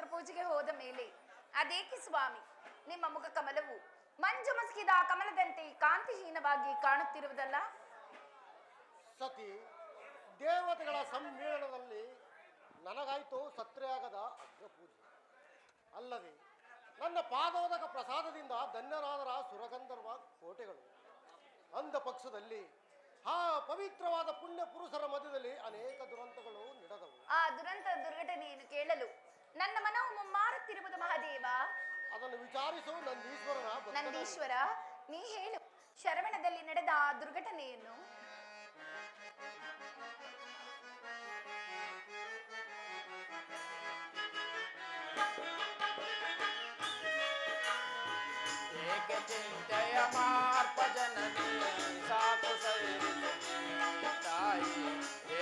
ಬಿಲ್ವಪತ್ರ ಪೂಜೆಗೆ ಹೋದ ಮೇಲೆ ಅದೇಕೆ ಸ್ವಾಮಿ ನಿಮ್ಮ ಮುಖ ಕಮಲವು ಮಂಜು ಮಸ್ಕಿದ ಕಮಲದಂತೆ ಕಾಂತಿಹೀನವಾಗಿ ಕಾಣುತ್ತಿರುವುದಲ್ಲ? ಸತಿ, ದೇವತೆಗಳ ಸಮ್ಮೇಳನದಲ್ಲಿ ನನಗಾಯ್ತು ಸತ್ರೆಯಾಗದ ಅಗ್ರಪೂಜೆ. ಅಲ್ಲದೆ ನನ್ನ ಪಾದೋದಕ ಪ್ರಸಾದದಿಂದ ಧನ್ಯರಾದರ ಸುರಗಂಧರ್ವ ಕೋಟೆಗಳು. ಅಂದ ಪಕ್ಷದಲ್ಲಿ ಆ ಪವಿತ್ರವಾದ ಪುಣ್ಯ ಪುರುಷರ ಮಧ್ಯದಲ್ಲಿ ಅನೇಕ ದುರಂತಗಳು ನಡೆದವು. ಆ ದುರಂತ ದುರ್ಘಟನೆಯನ್ನು ಕೇಳಲು ನನ್ನ ಮನವು ಮುಮ್ಮಾರುತ್ತಿರುವುದು ಮಹಾದೇವ. ಅದನ್ನು ವಿಚಾರಿಸು ನಂದೀಶ್ವರನ ನಂದೀಶ್ವರ, ನೀ ಹೇಳು, ಶರವಣದಲ್ಲಿ ನಡೆದ ಆ ದುರ್ಘಟನೆಯನ್ನು. ಏಕೆ ಚಿಂತೆಯ ಮಾರ್ಪ ಜನನಿ ಸಾಕು ಸೈರಿಸು ತಾಯಿ,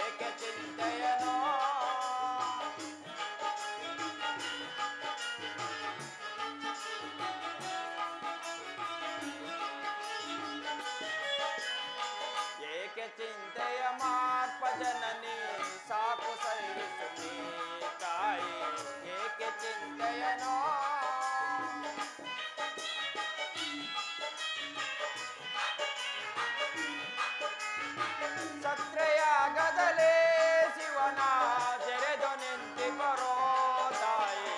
ಏಕೆ ಚಿಂತೆಯನೋ ಏಕೆ ಚಿಂತೆಯ ಮಾರ್ಪ ಜನನಿ ಸಾಕು ಸೈರಿಸು ತಾಯಿ, ಏಕೆ ಚಿಂತೆಯನೋ ಸತ್ರೆಯಾಗದಲೇ ಶಿವನ ಜೆರೆದು ನಿಂತಿ ಬರೋ ತಾಯಿ,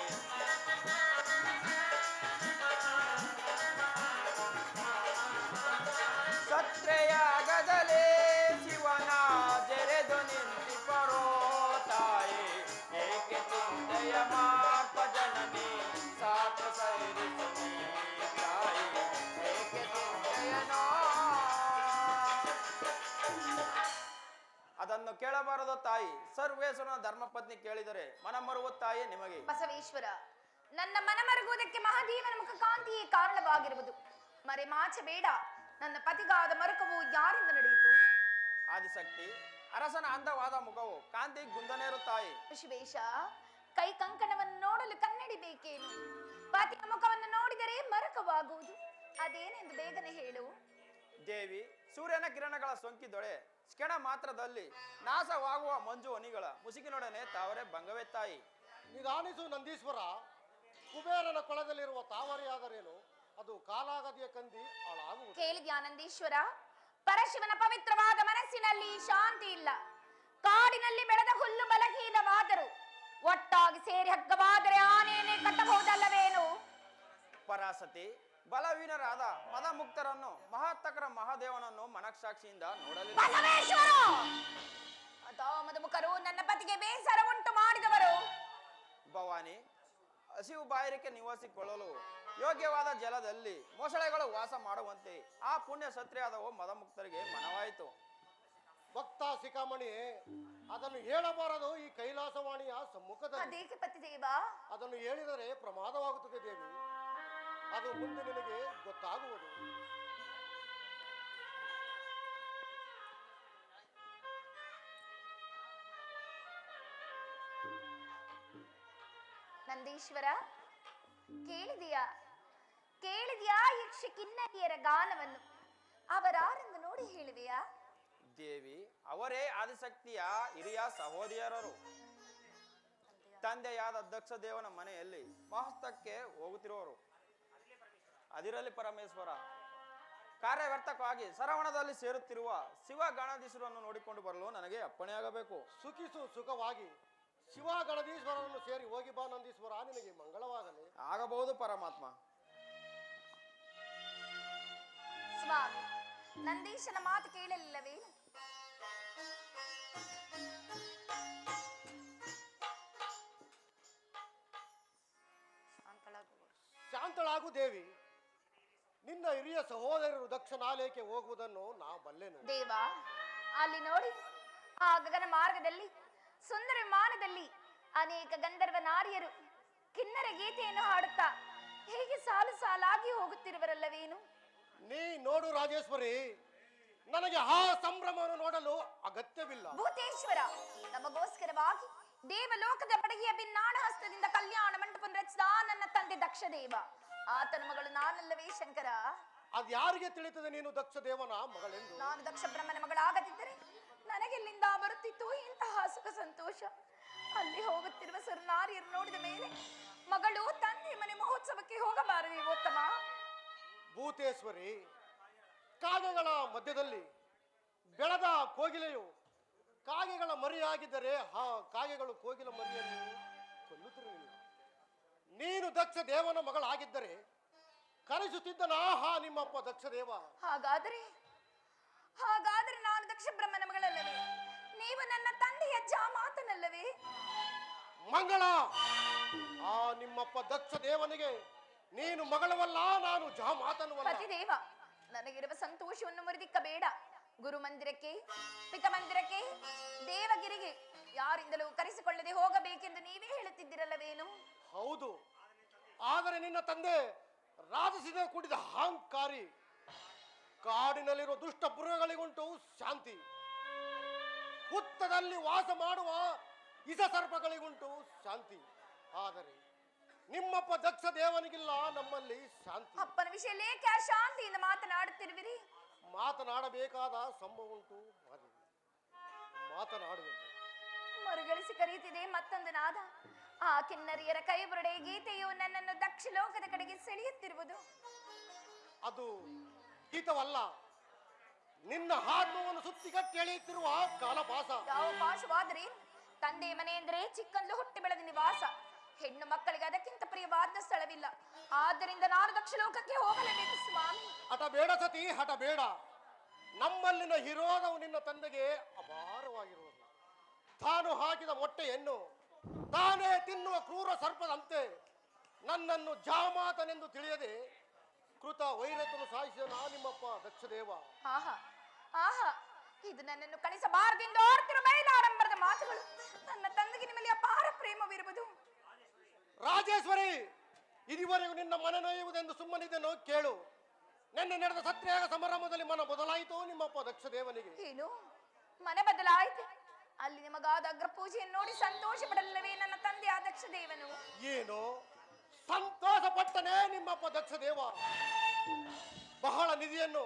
ಸತ್ರೆಯಾಗದಲೇ ಶಿವನ ಜೆರೆದು ನಿಂತಿ ಬರೋ ತಾಯಿ, ಏಕೆ ಚಿಂತೆಯ ಮಾರ್ಪ ಜನನಿ ಸಾಕು ಸೈರಿಸು ತಾಯಿ, ಏಕೆ ಚಿಂತೆಯನೋ. ಅದನ್ನು ಕೇಳಬಾರದು ತಾಯಿ, ಸರ್ವೇಶ್ವರನ ಧರ್ಮಪತ್ನಿ ಕೇಳಿದರೆ ಮನ ಮರುವ ತಾಯಿ ನಿಮಗೆ. ಬಸವೇಶ್ವರ, ನನ್ನ ಮನ ಮರುಗುವುದಕ್ಕೆ ಮಹಾದೇವನ ಮುಖ ಕಾಂತಿಯೇ ಕಾರಣವಾಗಿರುವುದು. ಮರೆಮಾಚ ಬೇಡ, ನನ್ನ ಪತಿಗಾದ ಮರುಕವು ಯಾರಿಂದ ನಡೆಯಿತು? ಆದಿಶಕ್ತಿ, ಅರಸನ ಅಂದವಾದ ಮುಖವು ಕಾಂತಿ ಗುಂದನೇರು ತಾಯಿ. ಶಿವೇಶ, ಕೈ ಕಂಕಣವನ್ನು ನೋಡಲು ಕನ್ನಡಿ ಬೇಕೇನು? ಪತಿಯ ಮುಖವನ್ನು ನೋಡಿದರೆ ಮರಕವಾಗುವುದು, ಅದೇನೆಂದು ಬೇಗನೆ ಹೇಳು. ದೇವಿ, ಸೂರ್ಯನ ಕಿರಣಗಳ ಸೋಂಕಿದೊಳೆ ಕ್ಷಣ ಮಾತ್ರದಲ್ಲಿ ನಾಶವಾಗುವ ಮಂಜು ಹನಿಗಳ ಮುಸುಕಿನೊಡನೆ ತಾವರೆ ಬಂಗವೇ ತಾಯಿ. ನಿಧಾನಿಸು ನಂದೀಶ್ವರ. ಕುಬೇರನ ಕೊಳದಲ್ಲಿರುವ ತಾವರೆಯಾದರೇನು, ಅದು ಕಾಲಾಗದಿಯ ಕಂದಿ ಹಾಳಾಗುವುದು. ಕೇಳಿದ್ಯಾ ನಂದೀಶ್ವರ? ಪರಶಿವನ ಪವಿತ್ರವಾದ ಮನಸ್ಸಿನಲ್ಲಿ ಶಾಂತಿ ಇಲ್ಲ. ಕಾಡಿನಲ್ಲಿ ಬೆಳೆದ ಹುಲ್ಲು ಬಲಹೀನವಾದರೂ ಒಟ್ಟಾಗಿ ಸೇರಿ ಹಗ್ಗವಾದರೆ ಆನೆಯನ್ನೇ ಕಟ್ಟಬಹುದಲ್ಲವೇನು? ಪರಾಸತಿ, ಬಲವೀನರಾದ ಮದಮುಕ್ತರನ್ನು ಮಹಾತ್ತಕರ ಮಹಾದೇವನನ್ನು ಮನಸಾಕ್ಷಿಯಿಂದ ನೋಡಲಿಲ್ಲ. ಮದಮುಖರು ನನ್ನ ಪತಿಗೆ ಬೇಸರ ಉಂಟು ಮಾಡಿದವರು. ಭವಾನಿ, ಹಸಿವು ಬಾಯಾರಿಕೆ ನಿವಾಸಿಕೊಳ್ಳಲು ಯೋಗ್ಯವಾದ ಜಲದಲ್ಲಿ ಮೊಸಳೆಗಳು ವಾಸ ಮಾಡುವಂತೆ ಆ ಪುಣ್ಯ ಸತ್ರೆಯಾದವು ಮದಮುಕ್ತರಿಗೆ ಮನವಾಯಿತು. ಭಕ್ತ ಶಿಖಾಮಣಿ, ಅದನ್ನು ಹೇಳಬಾರದು ಈ ಕೈಲಾಸವಾಣಿಯ ಸಮ್ಮುಖದಲ್ಲಿ. ಅದೇಕೆ ಪತಿದೇವ? ಅದನ್ನು ಹೇಳಿದರೆ ಪ್ರಮಾದವಾಗುತ್ತದೆ ದೇವಿ, ಅದು ಮುಂದೆ ನಿನಗೆ ಗೊತ್ತಾಗುವುದು. ನಂದೀಶ್ವರ, ಕೇಳಿದೆಯಾ ಯಕ್ಷ ಕಿನ್ನರಿಯರ ಗಾನವನ್ನು? ಅವರಾರೆಂದು ನೋಡಿ ಹೇಳುವೆಯಾ? ದೇವಿ, ಅವರೇ ಆದಿಶಕ್ತಿಯ ಹಿರಿಯ ಸಹೋದರರು. ತಂದೆಯಾದ ದಕ್ಷ ದೇವನ ಮನೆಯಲ್ಲಿ ಮಹಸ್ತಕ್ಕೆ ಹೋಗುತ್ತಿರುವರು. ಅದಿರಲಿ ಪರಮೇಶ್ವರ, ಕಾರ್ಯವ್ಯರ್ಥಕವಾಗಿ ಸರವಣದಲ್ಲಿ ಸೇರುತ್ತಿರುವ ಶಿವ ಗಣಾಧೀಶ್ವರನ್ನು ನೋಡಿಕೊಂಡು ಬರಲು ನನಗೆ ಅಪ್ಪಣೆಯಾಗಬೇಕು. ಸುಖಿಸು ಸುಖವಾಗಿ. ಶಿವ ಗಣಧೀಶ್ವರನ್ನು ಸೇರಿ ಹೋಗಿ ಬಾ ನಂದೀಶ್ವರ, ನಿನಗೆ ಮಂಗಳವಾಗಲಿ. ಆಗಬಹುದು ಪರಮಾತ್ಮ. ಸ್ವಾಮಿ, ನಂದೀಶನ ಮಾತು ಕೇಳಲಿಲ್ಲವೇ? ಶಾಂತಳಾಗು ದೇವಿ. ನಿನ್ನ ಹಿರಿಯ ಸಹೋದರರು ದಕ್ಷಿಣಾಲಯಕ್ಕೆ ಹೋಗುವುದನ್ನು ನಾ ಬಲ್ಲೆನು. ದೇವ, ಅಲ್ಲಿ ನೋಡಿ, ಆ ಗಗನ ಮಾರ್ಗದಲ್ಲಿ ಸುಂದರ ವಿಮಾನದಲ್ಲಿ ಅನೇಕ ಗಂಧರ್ವ ನಾರಿಯರು ಕಿನ್ನರ ಗೀತೆಯನ್ನು ಹಾಡುತ್ತಾ ಹೇಗೆ ಸಾಲು ಸಾಲಾಗಿ ಹೋಗುತ್ತಿರುವರಲ್ಲವೇನು? ನೀ ನೋಡು ರಾಜೇಶ್ವರಿ, ನನಗೆ ಆ ಸಂಭ್ರಮವನ್ನು ನೋಡಲು ಅಗತ್ಯವಿಲ್ಲ. ಭೂತೇಶ್ವರ, ನಮಗೋಸ್ಕರವಾಗಿ ದೇವಲೋಕದ ಬಡಗಿಯ ಭಿನ್ನಾಣ ಹಸ್ತದಿಂದ ಕಲ್ಯಾಣ ಮಂಟಪ ರಚಿಸಿದ ನನ್ನ ತಂದೆ ದಕ್ಷ ದೇವ, ಆತನ ಮಗಳು ನಾನಲ್ಲವೇ ಶಂಕರ? ಅದ್ ಯಾರಿಗೆ ತಿಳಿತದೆ ನೀನು ದಕ್ಷ ದೇವನ ಮಗಳೆಂದು? ನಾನು ದಕ್ಷ ಬ್ರಹ್ಮನ ಮಗಳಾಗದಿದ್ದರೆ ನನಗೆಲ್ಲಿಂದ ಬರುತ್ತಿತ್ತು ಇಂತಹ ಸುಖ ಸಂತೋಷ? ಅಲ್ಲಿ ಹೋಗುತ್ತಿರುವ ಸುರನಾರಿಯರು ನೋಡಿದ ಮೇಲೆ ಬಾರದೆ ಉತ್ತಮ. ಭೂತೇಶ್ವರಿ, ಕಾಗೆಗಳ ಮಧ್ಯದಲ್ಲಿ ಬೆಳೆದ ಕೋಗಿಲೆಯು ಕಾಗೆಗಳ ಮರಿಯಾಗಿದ್ದರೆ ಆ ಕಾಗೆಗಳು ಕೋಗಿಲ ಮರಿಯನ್ನು ಕೊಲ್ಲುತ್ತಿರಲಿಲ್ಲ. ನೀನು ದಕ್ಷ ದೇವನ ಮಗಳಾಗಿದ್ದರೆ ಕರೆಸುತ್ತಿದ್ದನಾ ನಿಮ್ಮಪ್ಪ ದಕ್ಷ ದೇವ? ಹಾಗಾದರೆ ನಾನು ದಕ್ಷ ಬ್ರಹ್ಮನ ಮಗಳಲ್ಲವೇ? ನೀವು ನನ್ನ ತಂದೆಯ ಜಾಮಾತನಲ್ಲವೇ? ಮಂಗಳ, ಆ ನಿಮ್ಮಪ್ಪ ದಕ್ಷ ದೇವನಿಗೆ ನೀನು ಮಗಳವಲ್ಲ, ನಾನು ಜಾಮಾತನವಲ್ಲ. ಪತಿದೇವ, ನನಗಿರುವ ಸಂತೋಷವನ್ನು ಮುರಿದಿಕ್ಕಬೇಡ. ಗುರು ಮಂದಿರಕ್ಕೆ, ಪಿತ ಮಂದಿರಕ್ಕೆ, ದೇವಗಿರಿಗೆ ಯಾರಿಂದಲೂ ಕರೆಸಿಕೊಳ್ಳದೆ ಹೋಗಬೇಕೆಂದು ನೀವೇ ಹೇಳುತ್ತಿದ್ದಿರಲ್ಲವೇನು? ಹೌದು, ಆದರೆ ನಿನ್ನ ತಂದೆ ರಾಜಸಿದೆ ಕುಡಿದ ಅಹಂಕಾರಿ. ಕಾಡಿನಲ್ಲಿರುವ ದುಷ್ಟ ಮೃಗಗಳಿಗುಂಟು ಶಾಂತಿ, ಹುತ್ತದಲ್ಲಿ ವಾಸ ಮಾಡುವ ಇಸ ಸರ್ಪಗಳಿಗುಂಟು ಶಾಂತಿ. ಆದರೆ ನಿಮ್ಮಪ್ಪ ದಕ್ಷ ದೇವನಿಗಿಲ್ಲ ನಮ್ಮಲ್ಲಿ ಶಾಂತಿ. ಅಪ್ಪನ ವಿಷಯಲೇಕೆ ಶಾಂತಿಯಿಂದ ಮಾತನಾಡುತ್ತಿರುವಿರಿ? ಮಾತನಾಡಬೇಕಾದ ಸಂಭವ ಉಂಟು ಮಾದೇವಿ, ಮಾತನಾಡುವೆನು. ಮರುಗಳಿಸಿ ಕರೆಯುತ್ತಿದೆ ಮತ್ತೊಂದು ನಾದ. ಆ ಕಿನ್ನರಿಯರ ಕೈಬುರಡೆ ಗೀತೆಯು ನನ್ನನ್ನು ದಕ್ಷ ಲೋಕದ ಕಡೆಗೆ ಸೆಳೆಯುತ್ತಿರುವುದು. ಅದು ಗೀತವಲ್ಲ, ನಿನ್ನ ಆತ್ಮವನ್ನು ಸುತ್ತಿಗಟ್ಟಿ ಎಳೆಯುತ್ತಿರುವ ಕಾಲಪಾಸ. ಯಾವ ಪಾಶವಾದರೆ ತಂದೆ ಮನೆ ಎಂದರೆ ಚಿಕ್ಕಂದು ಹುಟ್ಟಿ ಬೆಳೆದ ನಿವಾಸ. ಹೆಣ್ಣು ಮಕ್ಕಳಿಗೆ ಅದಕ್ಕಿಂತ ಪ್ರಿಯವಾದ ಸ್ಥಳವಿಲ್ಲ. ಆದ್ದರಿಂದ ನಾನು ದಕ್ಷ ಲೋಕಕ್ಕೆ ಹೋಗಲೇಬೇಕು ಸ್ವಾಮಿ. ಹಠ ಬೇಡ ಸತಿ, ಹಠ ಬೇಡ. ನಮ್ಮಲ್ಲಿನ ವಿರೋಧವು ನಿನ್ನ ತಂದೆಗೆ ಅಪಾರವಾಗಿರುವುದು. ತಾನು ಹಾಕಿದ ಮೊಟ್ಟೆಯನ್ನು ತಾನೇ ತಿನ್ನುವ ಕ್ರೂರ ಸರ್ಪದಂತೆ ನನ್ನನ್ನು ಜಾಮಾತನೆಂದು ತಿಳಿಯದೆ ಕೃತ ವೈರತನು ಸಾಯಿಸಿದ ನಿಮ್ಮಪ್ಪ ದಕ್ಷದೇವ. ಆಹಾ ಆಹಾ, ಇದು ನನ್ನನ್ನು ಕಳಿಸಬಾರದೆಂದು ಆಡ್ತಿರುವ ಮೈಲಾಡಂಬರದ ಮಾತುಗಳು. ನನ್ನ ತಂದೆಗೆ ನಿಮ್ಮಲ್ಲಿ ಅಪಾರ ಪ್ರೇಮವಿರುವುದು. ರಾಜೇಶ್ವರಿ, ಇದುವರೆಗೂ ನಿನ್ನ ಮನೆ ನೋಯುವುದೆಂದು ಸುಮ್ಮನಿದ್ದೆನೋ ಕೇಳು. ನಿನ್ನೆ ನಡೆದ ಸತ್ಯಾಗ ಸಮಾರಂಭದಲ್ಲಿ ಮನ ಬದಲಾಯಿತು ನಿಮ್ಮಪ್ಪ ದಕ್ಷದೇವನಿಗೆ. ಏನು ಮನೆ ಬದಲಾಯಿತು? ಅಲ್ಲಿ ನಿಮಗಾದ ಅಗ್ರ ಪೂಜೆಯನ್ನು ನೋಡಿ ಸಂತೋಷ ಪಡಲಿಲ್ಲವೇ ನನ್ನ ತಂದೆ ಆ ದಕ್ಷ ದೇವನು? ಏನು ಸಂತೋಷ ಪಟ್ಟನೆ ನಿಮ್ಮಪ್ಪ ದಕ್ಷದೇವ? ಬಹಳ ನಿಧಿಯನ್ನು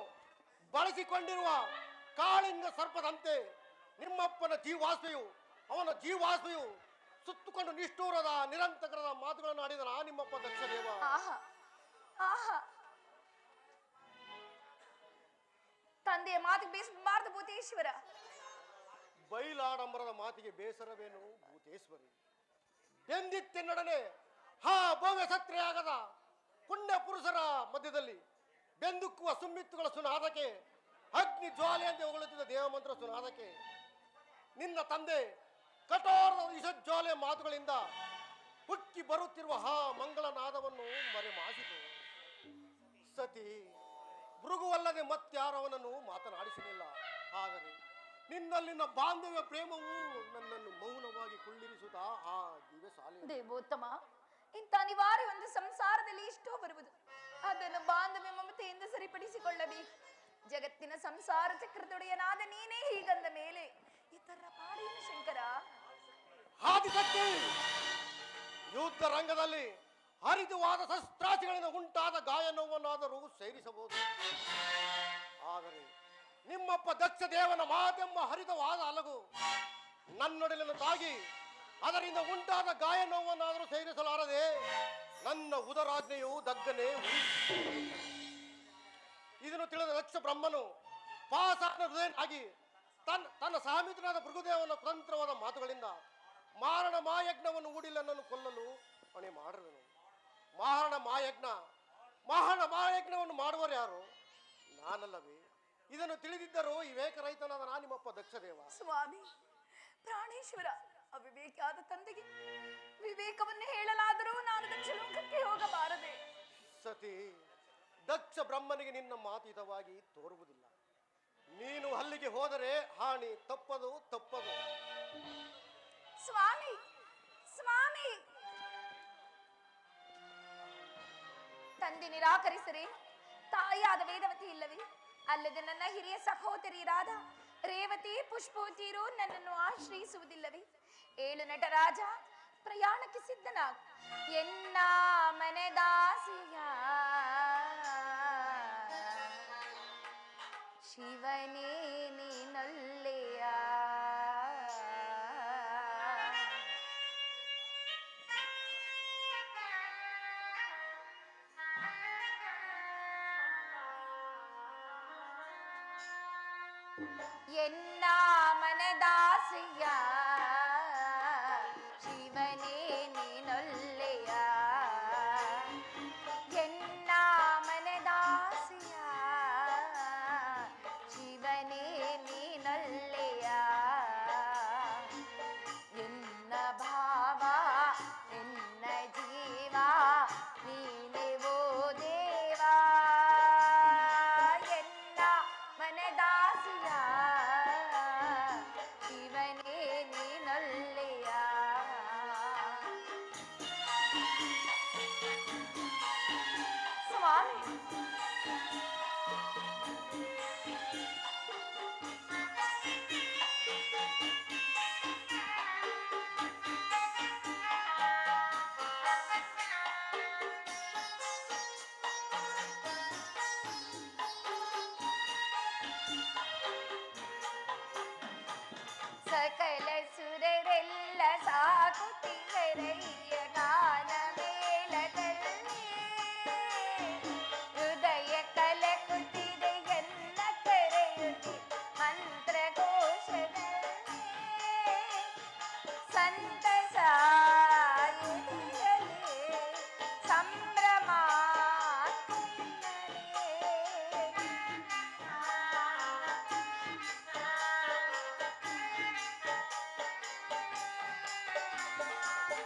ಬಳಸಿಕೊಂಡಿರುವ ಕಾಳಿಂಗ ಸರ್ಪದಂತೆ ನಿಮ್ಮಪ್ಪನ ಜೀವಾಸ್ಮೆಯು, ಅವನ ಜೀವಾಸ್ಮೆಯು ಸುತ್ತುಕೊಂಡು ನಿಷ್ಠೂರದ ನಿರಂತರದ ಮಾತುಗಳನ್ನು ಆಡಿದನ ನಿಮ್ಮಪ್ಪ ದಕ್ಷದೇವ. ಆಹಾ ಆಹಾ, ತಂದೆಯ ಮಾತಿಗೆ ಬೇಸಬಾರದು ಭೂತೇಶ್ವರ. ಬೈಲಾಡಂಬರದ ಮಾತಿಗೆ ಬೇಸರವೇನು ಭೂತೇಶ್ವರಿ? ಬೆಂದಿತ್ತೆನ್ನೊಡನೆ ಹಾ ಭವ್ಯ ಸತ್ರೆಯಾಗದ ಪುಣ್ಯ ಪುರುಷರ ಮಧ್ಯದಲ್ಲಿ ಬೆಂದುಕ್ಕುವ ಸುಮ್ಮಿತ್ತುಗಳ ಸುನಾದಕ್ಕೆ, ಅಗ್ನಿ ಜ್ವಾಲೆಯಂತೆ ಹೊಗಳುತ್ತಿದ್ದ ದೇವಮಂತ್ರ ಸುನಾದಕ್ಕೆ ನಿನ್ನ ತಂದೆ ಕಠೋರದ ವಿಷಜ್ವಾಲೆಯ ಮಾತುಗಳಿಂದ ಹುಕ್ಕಿ ಬರುತ್ತಿರುವ ಹಾ ಮಂಗಳನಾದವನ್ನು ಮರೆಮಾಸಿತು. ಸತಿ ಭೃಗುವಲ್ಲದೆ ಮತ್ಯಾರವನನ್ನು ಮಾತನಾಡಿಸಲಿಲ್ಲ. ಆದರೆ ನಿನ್ನಲ್ಲಿನ ಬಾಂಧವ್ಯ ಪ್ರೇಮವು ನನ್ನನ್ನು ಮೌನವಾಗಿ ಕುಳ್ಳಿರಿಸುತ್ತಾ ಆ ದಿವ್ಯ ಶಾಲೆ. ದೇವೋತ್ತಮ, ಇಂಥ ಅನಿವಾರ್ಯ ಒಂದು ಸಂಸಾರದಲ್ಲಿ ಇಷ್ಟೋ ಬರುವುದು. ಅದನ್ನು ಬಾಂಧವ್ಯ ಮಮತೆಯಿಂದ ಸರಿಪಡಿಸಿಕೊಳ್ಳಬೇಕು. ಜಗತ್ತಿನ ಸಂಸಾರ ಚಕ್ರದೊಡೆಯನಾದ ನೀನೇ ಹೀಗಂದ ಮೇಲೆ ಇತರ ಪಾಡೇನು ಶಂಕರ? ಆದಿಶಕ್ತಿ, ಯುದ್ಧ ರಂಗದಲ್ಲಿ ಹರಿದುವಾದ ಶಸ್ತ್ರಾಸ್ತ್ರಗಳಿಂದ ಉಂಟಾದ ಗಾಯ ನೋವನ್ನಾದರೂ ಸೇರಿಸಬಹುದು. ಆದರೆ ನಿಮ್ಮಪ್ಪ ದಕ್ಷ ದೇವನ ಮಾತೆಂಬ ಹರಿತವಾದ ಅಲಗು ನನ್ನೊಡಲಿನ ತಾಗಿ ಅದರಿಂದ ಉಂಟಾದ ಗಾಯ ನೋವನ್ನಾದರೂ ಸೇರಿಸಲಾರದೆ ನನ್ನ ಉದರಾಜ್ಞೆಯು ದಗ್ಗನೆ ಇದನ್ನು ತಿಳಿದ ದಕ್ಷ ಬ್ರಹ್ಮನು ಪಾಸಾನ ಹೃದಯನಾಗಿ ತನ್ನ ಸಹಮಿತ್ರನಾದ ಭೃಗುದೇವನ ಕುತಂತ್ರವಾದ ಮಾತುಗಳಿಂದ ಮಾರಣ ಮಾಯಜ್ಞವನ್ನು ಹೂಡಿಲನ್ನು ಕೊಲ್ಲಲು ಹೊಣೆ ಮಾಡಿರುವನು. ಮಾರಣ ಮಾಯಜ್ಞವನ್ನು ಮಾಡುವರು ಯಾರು? ನಾನಲ್ಲವೇ? ಇದನ್ನು ತಿಳಿದಿದ್ದರೂ ವಿವೇಕರಹಿತನಾದ ನಿಮ್ಮಪ್ಪ ದಕ್ಷದೇವ. ಸ್ವಾಮಿ ಪ್ರಾಣೇಶ್ವರ, ಅವಿವೇಕಾದ ತಂದೆಗೆ ವಿವೇಕವನ್ನು ಹೇಳಲಾದರೂ ನಾನು ದಕ್ಷ ಲೋಕಕ್ಕೆ ಹೋಗಬಾರದೆ? ಸತಿ, ದಕ್ಷ ಬ್ರಹ್ಮನಿಗೆ ನಿನ್ನ ಮಾತಿತವಾಗಿ ತೋರುವುದಿಲ್ಲ. ನೀನು ಅಲ್ಲಿಗೆ ಹೋದರೆ ಹಾನಿ ತಪ್ಪದು. ಸ್ವಾಮಿ ಸ್ವಾಮಿ, ತಂದೆ ನಿರಾಕರಿಸರೆ ತಾಯಿಯಾದ ವೇದವತಿ ಇಲ್ಲವೇ? ಅಲ್ಲದೆ ನನ್ನ ಹಿರಿಯ ಸಹೋದರಿಯರಾದ ರೇವತಿ ಪುಷ್ಪವತಿಯರು ನನ್ನನ್ನು ಆಶ್ರಯಿಸುವುದಿಲ್ಲವೇ? 7 ನಟರಾಜ ಪ್ರಯಾಣಕ್ಕೆ ಸಿದ್ಧನಾಗ ಎನ್ನ ಮನೆದಾಸಿಯ ಶಿವನೇ ನೀನೊಲ್ಲೆಯ. ಎನ್ನ ಮನದಾಸೆಯ ಶಿವನೇ ನೀನೊಲ್ಲೆಯ ಎನ್ನ ಮನದಾಸೆಯ ಶಿವನೇ ನೀನೊಲ್ಲೆಯ ಎನ್ನ ಭಾವ ಎನ್ನ ಜೀವ ನೀನೆ ಓ ದೇವಾ ಎನ್ನ ಮನದಾಸಿಯ ಶಿವನೇ ನೀನೊಲ್ಲೆಯ ಸ್ವಾಮಿ ಸಕಲ ಸುರರೆಲ್ಲ ಸಾಕುತ್ತಿರಯ್ಯ ಗಾನ ಮೇಳದಲ್ಲಿ ಹೃದಯ ಕಲಕುತ್ತಿದೆ ಎನ್ನ ಕರೆಯುತ್ತಿ ಮಂತ್ರಘೋಷದಲ್ಲಿ ಸಂತಸ ಎದೆಯಲ್ಲಿ ಸಂಭ್ರಮ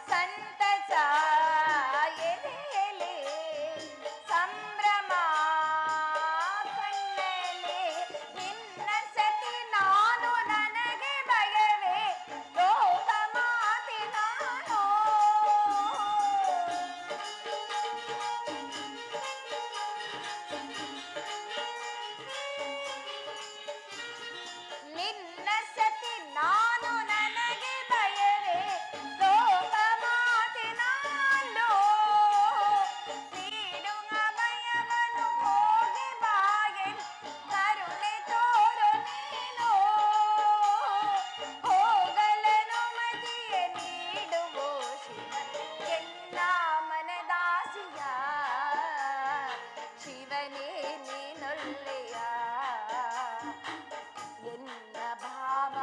ಸಂತಸ ಎದೆಯಲ್ಲಿ ಸಂಭ್ರಮ ಕಣ್ಣಲ್ಲಿ ನಿನ್ನ ಸತಿ ನಾನು ನನಗೆ ಭಯವೇ ಲೋಕ ಮಾತೆ ನಾನು ನಿನ್ನ ಸತಿ ನಾನು ನನಗೆ ಭಯವೇ ಲೋಕ ಮಾತೆ ನಾನು ನೀಡು ಅಭಯವನ್ನು ಹೋಗಿ ಬಾಯನ್ ಕರುಣೆ ತೋರು ನೀನು ಹೋಗಲನು ಮತಿಯ ನೀಡುವೋ ಶಿವ ಎನ್ನ ಮನದಾಸಿಯ ಶಿವನೇ ನೀನೊಲ್ಲೆಯ ಎನ್ನ ಭಾವ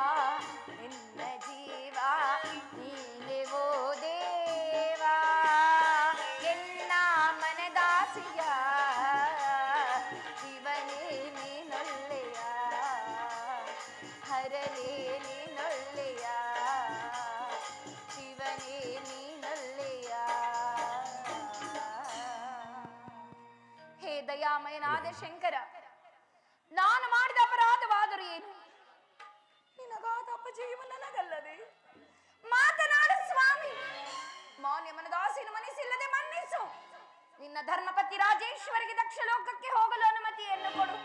ಎನ್ನ ಜೀವ ನೀನೆ ಓ ದೇವಾ ಎನ್ನ ಮನದಾಸಿಯ ಶಿವನೇ ನೀನೊಲ್ಲೆಯ ಹರನೇ ನೀನೊಲ್ಲೆಯ ಶಿವನೇ ನೀನೊಲ್ಲೆಯ ಹೇ ದಯಾಮಯನಾದ ಶಂಕರ ನಾನು ಮಾಡಿದ ಅಪರಾಧವಾದರೂ ಏನು ನಿನಗಾದ ಅಪಜೀವ ನನಗಲ್ಲದೆ ಮಾತನಾಡು ಸ್ವಾಮಿ ಮಾನ್ಯ ಮನದಾಸಿನ ಮನಸ್ಸಿಲ್ಲದೆ ಮನ್ನಿಸು ನಿನ್ನ ಧರ್ಮಪತಿ ರಾಜೇಶ್ವರಿಗೆ ದಕ್ಷ ಲೋಕಕ್ಕೆ ಹೋಗಲು ಅನುಮತಿಯನ್ನು ಕೊಡು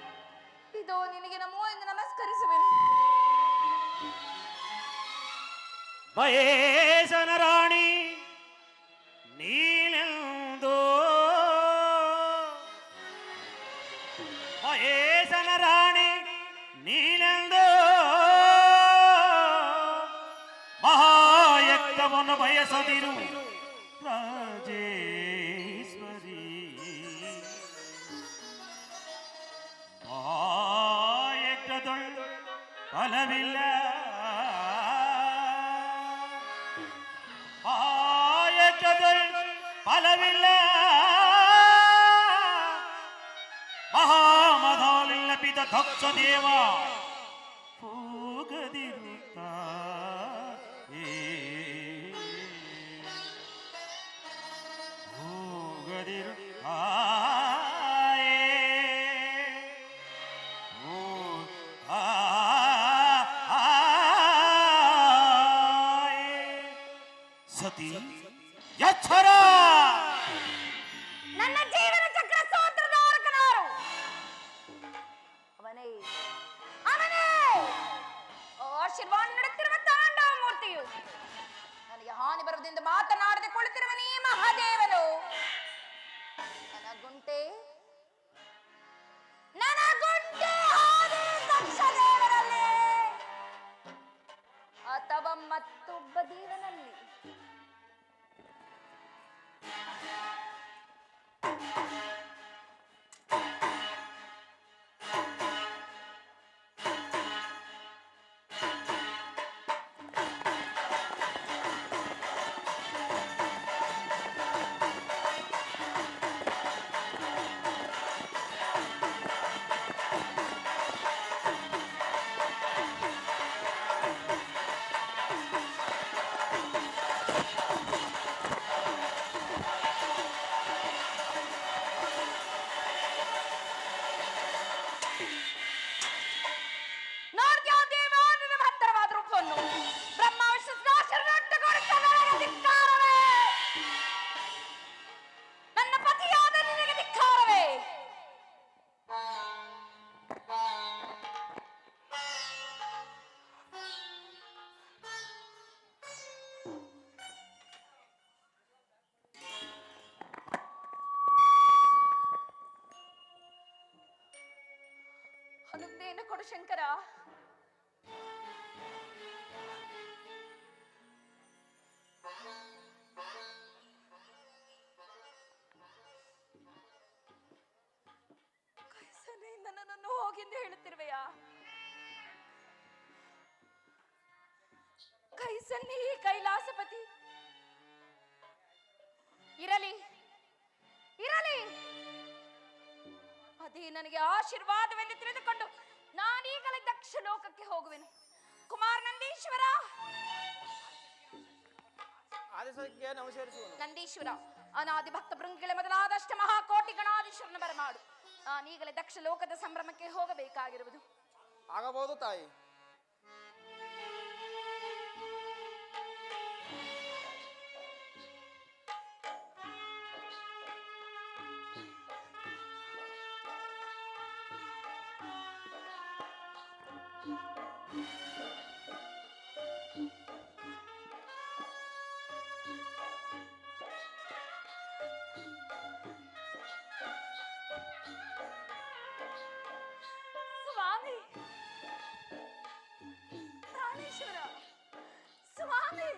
ಇದೋ ನಿನಗೆ ನಮೋ ಎಂದು ನಮಸ್ಕರಿಸುವೆನು ಮಹೇಶನ ರಾಣಿ ನೀನೆಂದೋ ಮಹೇಶನ ರಾಣಿ ನೀನೆಂದೋ ಮಹಾಯಜ್ಞವನ್ನು ಬಯಸದಿರು ರಾಜೇಶ್ವರಿ ಮಹಾಯಜ್ಞದೊಳು ಫಲವಿಲ್ಲ ಮಹಾಯಜ್ಞದೊಳು ಫಲವಿಲ್ಲ ಮಹಾಮಧಾಲಿಲ್ಲ ಪಿತ ದಕ್ಷ ದೇವ ಹೋಗದಿರುತ್ತ ಹೋಗದಿರು ಸತಿ ಎಚ್ಚರ ನನ್ನ ಜೀವನ ಚಕ್ರ ಸ್ತೋತ್ರಧಾರಕನಾರು ಅವನೇ ಅವನೇ ಆಶೀರ್ವಾದ ನೀಡುತ್ತಿರುವ ತಾಂಡವ ಮೂರ್ತಿಯು ನನಗೆ ಹಾನಿ ಬರುವುದೆಂದು ಮಾತನಾಡದೆ ಕುಳಿತಿರುವ ನೀ ಮಹಾದೇವನು ನನ್ನ ಶಂಕರ. ಕೈಸನೆಯಿಂದ ನನ್ನನ್ನು ಹೋಗೆಂದು ಹೇಳುತ್ತಿರುವೆಯಾ? ಕೈಸನ್ನಿ ಕೈಲಾಸಪತಿ ಇರಲಿ ಇರಲಿ, ಅದೇ ನನಗೆ ಆಶೀರ್ವಾದವೆಂದು ತಿಳಿದುಕೊಂಡು ನಾನೀಗಲೇ ದಕ್ಷ ಲೋಕಕ್ಕೆ ಹೋಗುವೆನು. ಕುಮಾರ ನಂದೀಶ್ವರ, ಆದೇಶಕ್ಕೆ ನಮಸ್ಕರಿಸುವನು. ನಂದೀಶ್ವರ, ಅನಾದಿ ಭಕ್ತ ಭೃಂಗಿಗಳ ಮೊದಲಾದಷ್ಟ ಮಹಾಕೋಟಿ ಗಣಾಧೀಶ್ವರನ ಬರಮಾಡು. ನಾನೀಗಲೇ ದಕ್ಷ ಲೋಕದ ಸಂಭ್ರಮಕ್ಕೆ ಹೋಗಬೇಕಾಗಿರುವುದು. ಆಗಬಹುದು ತಾಯಿ. ಸ್ವಾಮಿ ಪ್ರಾಣೇಶ್ವರ, ಸ್ವಾಮಿ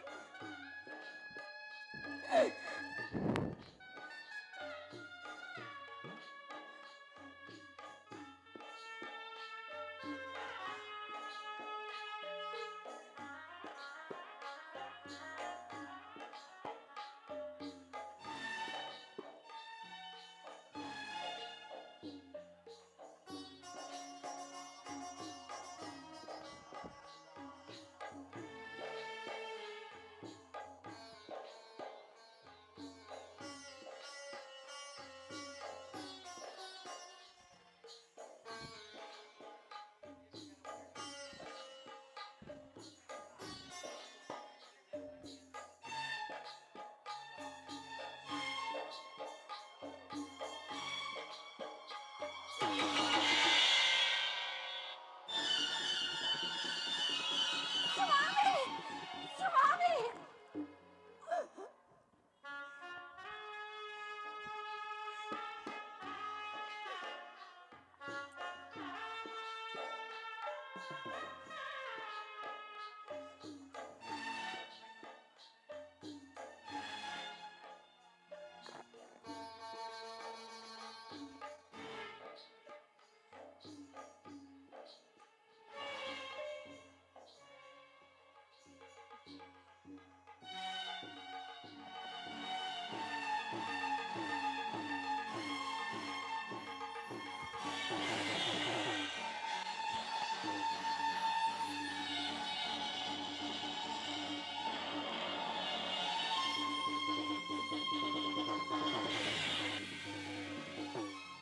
ಸ್ವಾಮಿ